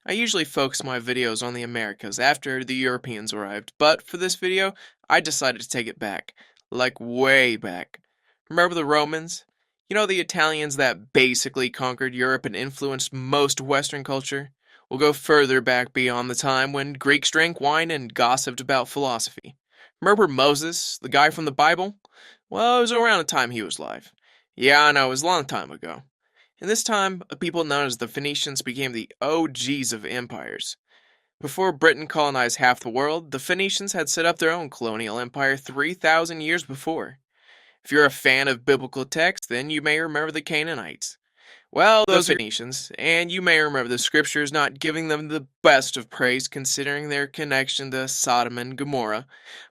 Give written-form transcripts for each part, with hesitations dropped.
I usually focus my videos on the Americas after the Europeans arrived, but for this video, I decided to take it back. Like way back. Remember the Romans? You know the Italians that basically conquered Europe and influenced most Western culture? We'll go further back beyond the time when Greeks drank wine and gossiped about philosophy. Remember Moses, the guy from the Bible? Well, it was around the time he was alive. Yeah, I know, it was a long time ago. In this time, a people known as the Phoenicians became the OGs of empires. Before Britain colonized half the world, the Phoenicians had set up their own colonial empire 3,000 years before. If you're a fan of biblical texts, then you may remember the Canaanites. Well, those Phoenicians, and you may remember the scriptures not giving them the best of praise considering their connection to Sodom and Gomorrah,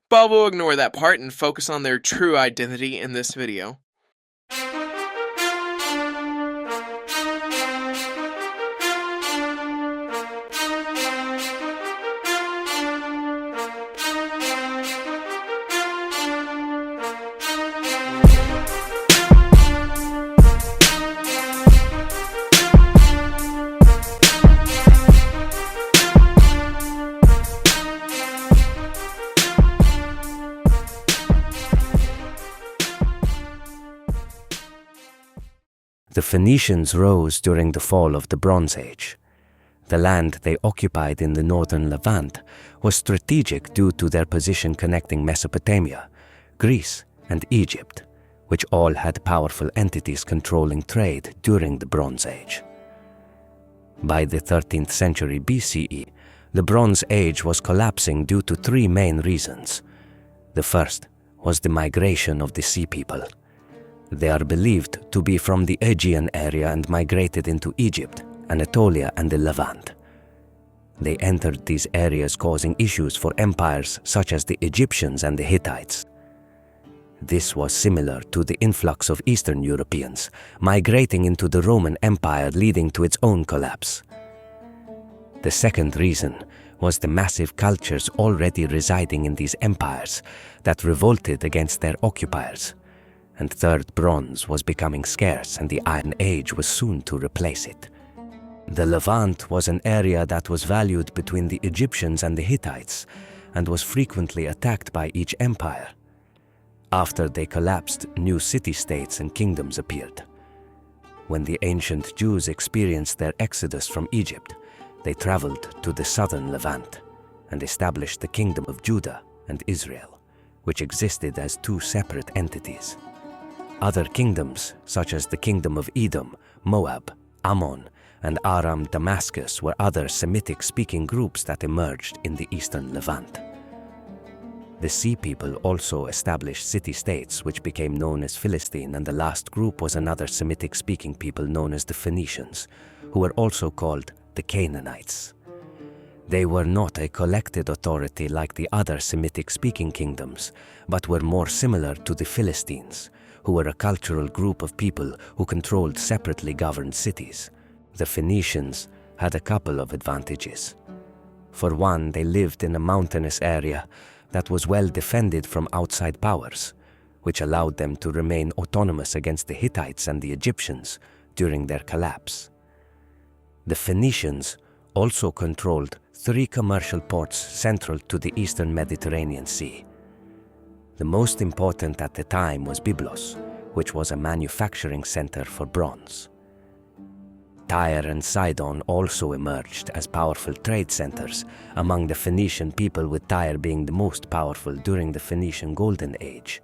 but we'll ignore that part and focus on their true identity in this video. The Phoenicians rose during the fall of the Bronze Age. The land they occupied in the northern Levant was strategic due to their position connecting Mesopotamia, Greece, and Egypt, which all had powerful entities controlling trade during the Bronze Age. By the 13th century BCE, the Bronze Age was collapsing due to three main reasons. The first was the migration of the Sea People. They are believed to be from the Aegean area and migrated into Egypt, Anatolia, and the Levant. They entered these areas causing issues for empires such as the Egyptians and the Hittites. This was similar to the influx of Eastern Europeans migrating into the Roman Empire, leading to its own collapse. The second reason was the massive cultures already residing in these empires that revolted against their occupiers. And third, bronze was becoming scarce and the Iron Age was soon to replace it. The Levant was an area that was valued between the Egyptians and the Hittites and was frequently attacked by each empire. After they collapsed, new city-states and kingdoms appeared. When the ancient Jews experienced their exodus from Egypt, they traveled to the southern Levant and established the kingdom of Judah and Israel, which existed as two separate entities. Other kingdoms, such as the kingdom of Edom, Moab, Ammon, and Aram Damascus, were other Semitic-speaking groups that emerged in the eastern Levant. The Sea People also established city-states which became known as Philistine, and the last group was another Semitic-speaking people known as the Phoenicians, who were also called the Canaanites. They were not a collected authority like the other Semitic-speaking kingdoms, but were more similar to the Philistines, who were a cultural group of people who controlled separately governed cities. The Phoenicians had a couple of advantages. For one, they lived in a mountainous area that was well defended from outside powers, which allowed them to remain autonomous against the Hittites and the Egyptians during their collapse. The Phoenicians also controlled three commercial ports central to the eastern Mediterranean Sea. The most important at the time was Byblos, which was a manufacturing center for bronze. Tyre and Sidon also emerged as powerful trade centers among the Phoenician people, with Tyre being the most powerful during the Phoenician Golden Age.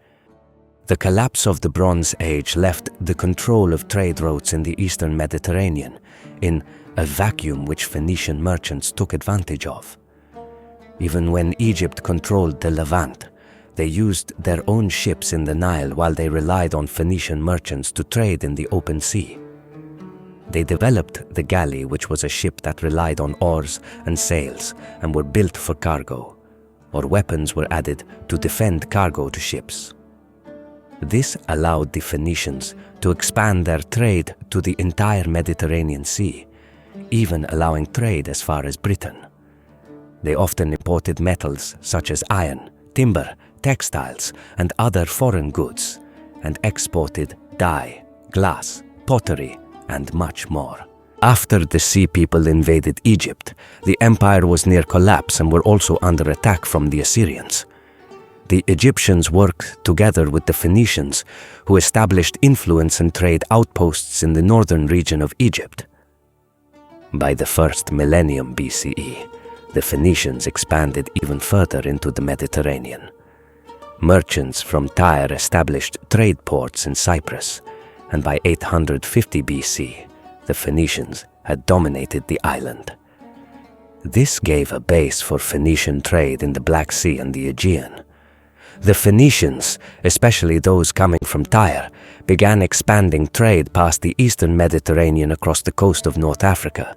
The collapse of the Bronze Age left the control of trade routes in the eastern Mediterranean in a vacuum which Phoenician merchants took advantage of. Even when Egypt controlled the Levant, they used their own ships in the Nile while they relied on Phoenician merchants to trade in the open sea. They developed the galley, which was a ship that relied on oars and sails and were built for cargo, or weapons were added to defend cargo to ships. This allowed the Phoenicians to expand their trade to the entire Mediterranean Sea, even allowing trade as far as Britain. They often imported metals such as iron, timber, textiles, and other foreign goods, and exported dye, glass, pottery, and much more. After the Sea People invaded Egypt, the empire was near collapse and were also under attack from the Assyrians. The Egyptians worked together with the Phoenicians, who established influence and trade outposts in the northern region of Egypt. By the first millennium BCE, the Phoenicians expanded even further into the Mediterranean. Merchants from Tyre established trade ports in Cyprus, and by 850 BC, the Phoenicians had dominated the island. This gave a base for Phoenician trade in the Black Sea and the Aegean. The Phoenicians, especially those coming from Tyre, began expanding trade past the eastern Mediterranean across the coast of North Africa.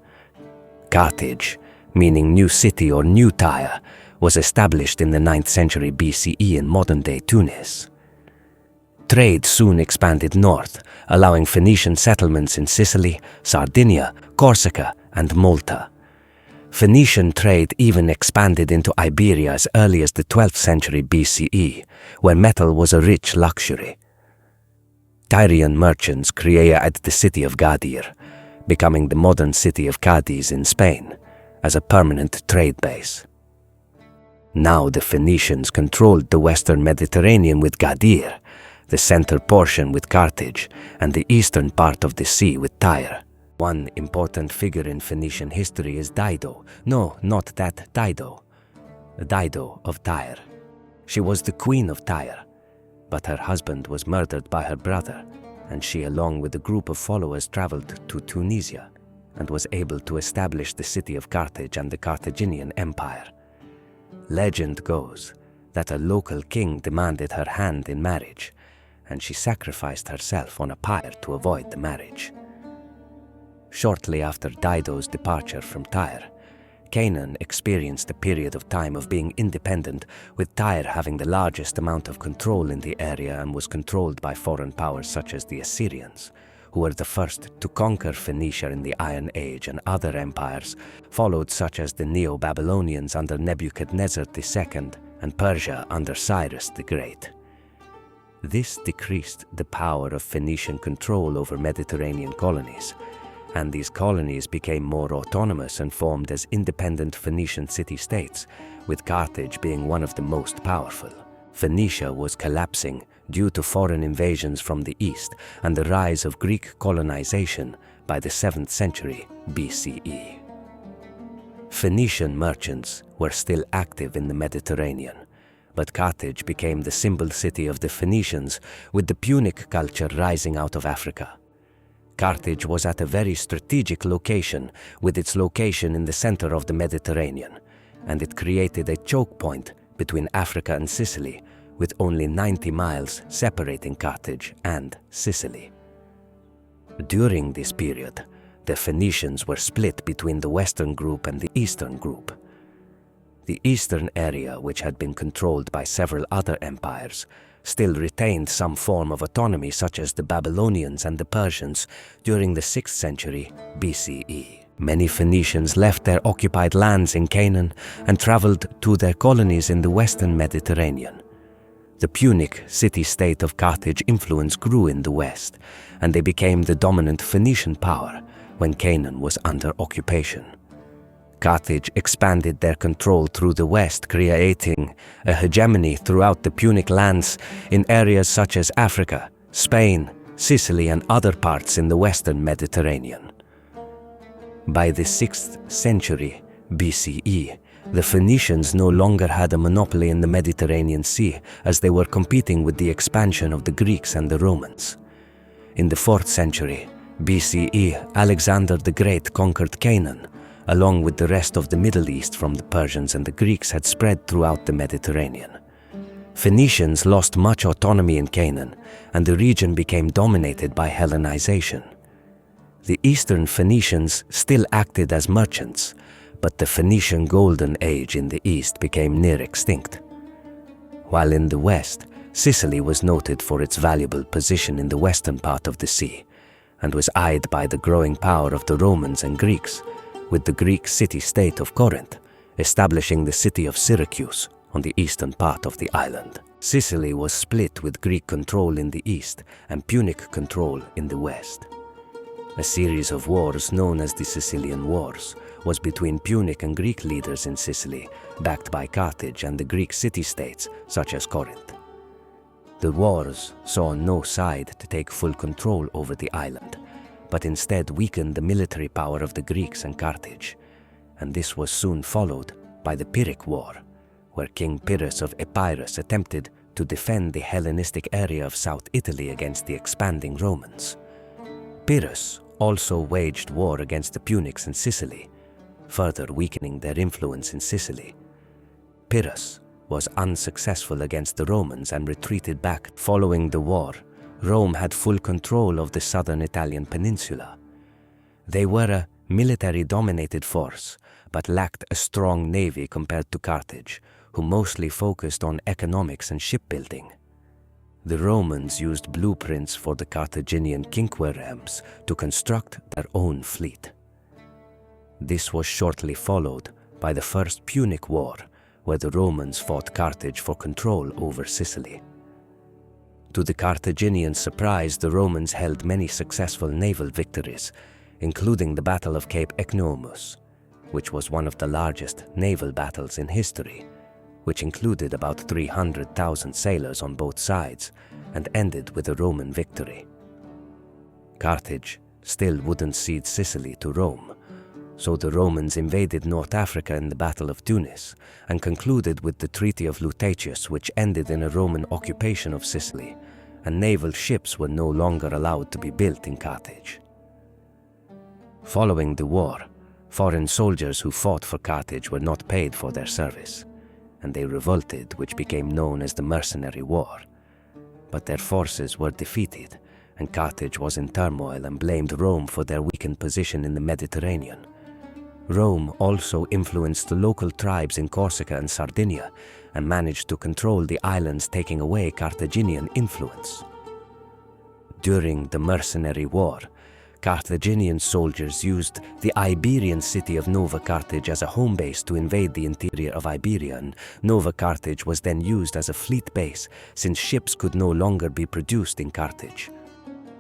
Carthage, meaning New City or New Tyre, was established in the 9th century BCE in modern-day Tunis. Trade soon expanded north, allowing Phoenician settlements in Sicily, Sardinia, Corsica, and Malta. Phoenician trade even expanded into Iberia as early as the 12th century BCE, where metal was a rich luxury. Tyrian merchants created the city of Gadir, becoming the modern city of Cadiz in Spain, as a permanent trade base. Now the Phoenicians controlled the western Mediterranean with Gadir, the center portion with Carthage, and the eastern part of the sea with Tyre. One important figure in Phoenician history is Dido. No, not that Dido. Dido of Tyre. She was the queen of Tyre, but her husband was murdered by her brother, and she, along with a group of followers, traveled to Tunisia and was able to establish the city of Carthage and the Carthaginian Empire. Legend goes that a local king demanded her hand in marriage, and she sacrificed herself on a pyre to avoid the marriage. Shortly after Dido's departure from Tyre, Canaan experienced a period of time of being independent, with Tyre having the largest amount of control in the area and was controlled by foreign powers such as the Assyrians, who were the first to conquer Phoenicia in the Iron Age, and other empires followed, such as the Neo-Babylonians under Nebuchadnezzar II and Persia under Cyrus the Great. This decreased the power of Phoenician control over Mediterranean colonies, and these colonies became more autonomous and formed as independent Phoenician city-states, with Carthage being one of the most powerful. Phoenicia was collapsing due to foreign invasions from the east and the rise of Greek colonization by the 7th century BCE. Phoenician merchants were still active in the Mediterranean, but Carthage became the symbol city of the Phoenicians, with the Punic culture rising out of Africa. Carthage was at a very strategic location, with its location in the center of the Mediterranean, and it created a choke point between Africa and Sicily, with only 90 miles separating Carthage and Sicily. During this period, the Phoenicians were split between the western group and the eastern group. The eastern area, which had been controlled by several other empires, still retained some form of autonomy, such as the Babylonians and the Persians during the 6th century BCE. Many Phoenicians left their occupied lands in Canaan and traveled to their colonies in the western Mediterranean. The Punic city-state of Carthage influence grew in the west, and they became the dominant Phoenician power when Canaan was under occupation. Carthage expanded their control through the west, creating a hegemony throughout the Punic lands in areas such as Africa, Spain, Sicily, and other parts in the western Mediterranean. By the 6th century BCE, the Phoenicians no longer had a monopoly in the Mediterranean Sea, as they were competing with the expansion of the Greeks and the Romans. In the 4th century BCE, Alexander the Great conquered Canaan, along with the rest of the Middle East from the Persians, and the Greeks had spread throughout the Mediterranean. Phoenicians lost much autonomy in Canaan, and the region became dominated by Hellenization. The Eastern Phoenicians still acted as merchants, but the Phoenician Golden Age in the east became near extinct. While in the west, Sicily was noted for its valuable position in the western part of the sea, and was eyed by the growing power of the Romans and Greeks, with the Greek city-state of Corinth establishing the city of Syracuse on the eastern part of the island. Sicily was split, with Greek control in the east and Punic control in the west. A series of wars known as the Sicilian Wars was between Punic and Greek leaders in Sicily, backed by Carthage and the Greek city-states such as Corinth. The wars saw no side to take full control over the island, but instead weakened the military power of the Greeks and Carthage, and this was soon followed by the Pyrrhic War, where King Pyrrhus of Epirus attempted to defend the Hellenistic area of South Italy against the expanding Romans. Pyrrhus also waged war against the Punics in Sicily, further weakening their influence in Sicily. Pyrrhus was unsuccessful against the Romans and retreated back. Following the war, Rome had full control of the southern Italian peninsula. They were a military-dominated force, but lacked a strong navy compared to Carthage, who mostly focused on economics and shipbuilding. The Romans used blueprints for the Carthaginian quinqueremes to construct their own fleet. This was shortly followed by the First Punic War, where the Romans fought Carthage for control over Sicily. To the Carthaginian surprise, the Romans held many successful naval victories, including the Battle of Cape Ecnomus, which was one of the largest naval battles in history, which included about 300,000 sailors on both sides and ended with a Roman victory. Carthage still wouldn't cede Sicily to Rome, so the Romans invaded North Africa in the Battle of Tunis and concluded with the Treaty of Lutatius, which ended in a Roman occupation of Sicily, and naval ships were no longer allowed to be built in Carthage. Following the war, foreign soldiers who fought for Carthage were not paid for their service, and they revolted, which became known as the Mercenary War. But their forces were defeated, and Carthage was in turmoil and blamed Rome for their weakened position in the Mediterranean. Rome also influenced the local tribes in Corsica and Sardinia and managed to control the islands, taking away Carthaginian influence. During the Mercenary War, Carthaginian soldiers used the Iberian city of Nova Carthage as a home base to invade the interior of Iberia, and Nova Carthage was then used as a fleet base since ships could no longer be produced in Carthage.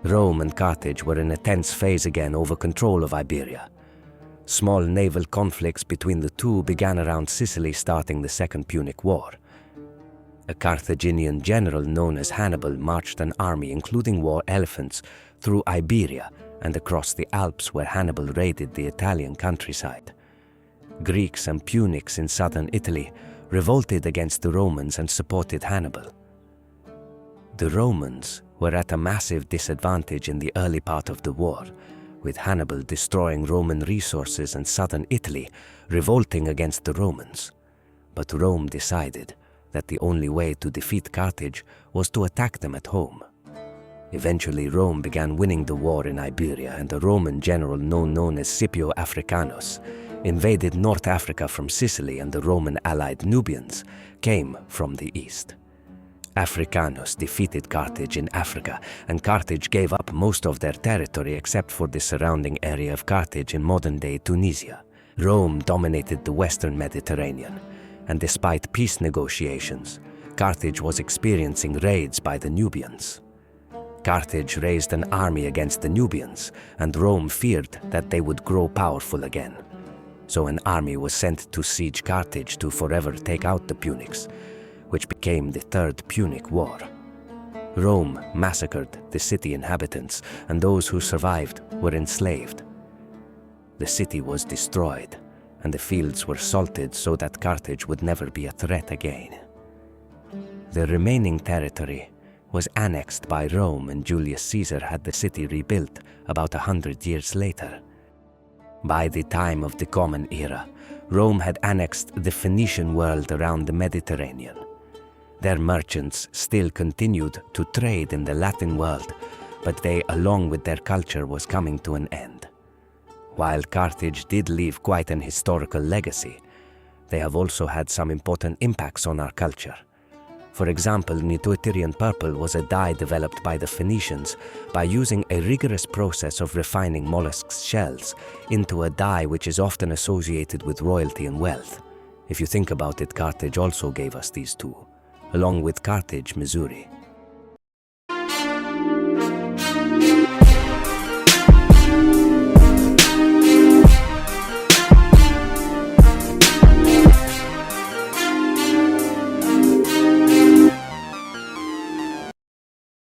Rome and Carthage were in a tense phase again over control of Iberia. Small naval conflicts between the two began around Sicily, starting the Second Punic War. A Carthaginian general known as Hannibal marched an army, including war elephants, through Iberia and across the Alps, where Hannibal raided the Italian countryside. Greeks and Punics in southern Italy revolted against the Romans and supported Hannibal. The Romans were at a massive disadvantage in the early part of the war, with Hannibal destroying Roman resources and southern Italy revolting against the Romans. But Rome decided that the only way to defeat Carthage was to attack them at home. Eventually, Rome began winning the war in Iberia, and a Roman general known as Scipio Africanus invaded North Africa from Sicily, and the Roman allied Nubians came from the east. Africanus defeated Carthage in Africa, and Carthage gave up most of their territory except for the surrounding area of Carthage in modern-day Tunisia. Rome dominated the western Mediterranean, and despite peace negotiations, Carthage was experiencing raids by the Nubians. Carthage raised an army against the Nubians, and Rome feared that they would grow powerful again. So an army was sent to siege Carthage to forever take out the Punics, which became the Third Punic War. Rome massacred the city inhabitants, and those who survived were enslaved. The city was destroyed, and the fields were salted so that Carthage would never be a threat again. The remaining territory was annexed by Rome, and Julius Caesar had the city rebuilt about 100 years later. By the time of the Common Era, Rome had annexed the Phoenician world around the Mediterranean. Their merchants still continued to trade in the Latin world, but they, along with their culture, was coming to an end. While Carthage did leave quite an historical legacy, they have also had some important impacts on our culture. For example, Nitouterian purple was a dye developed by the Phoenicians by using a rigorous process of refining mollusks' shells into a dye which is often associated with royalty and wealth. If you think about it, Carthage also gave us these two, along with Carthage, Missouri.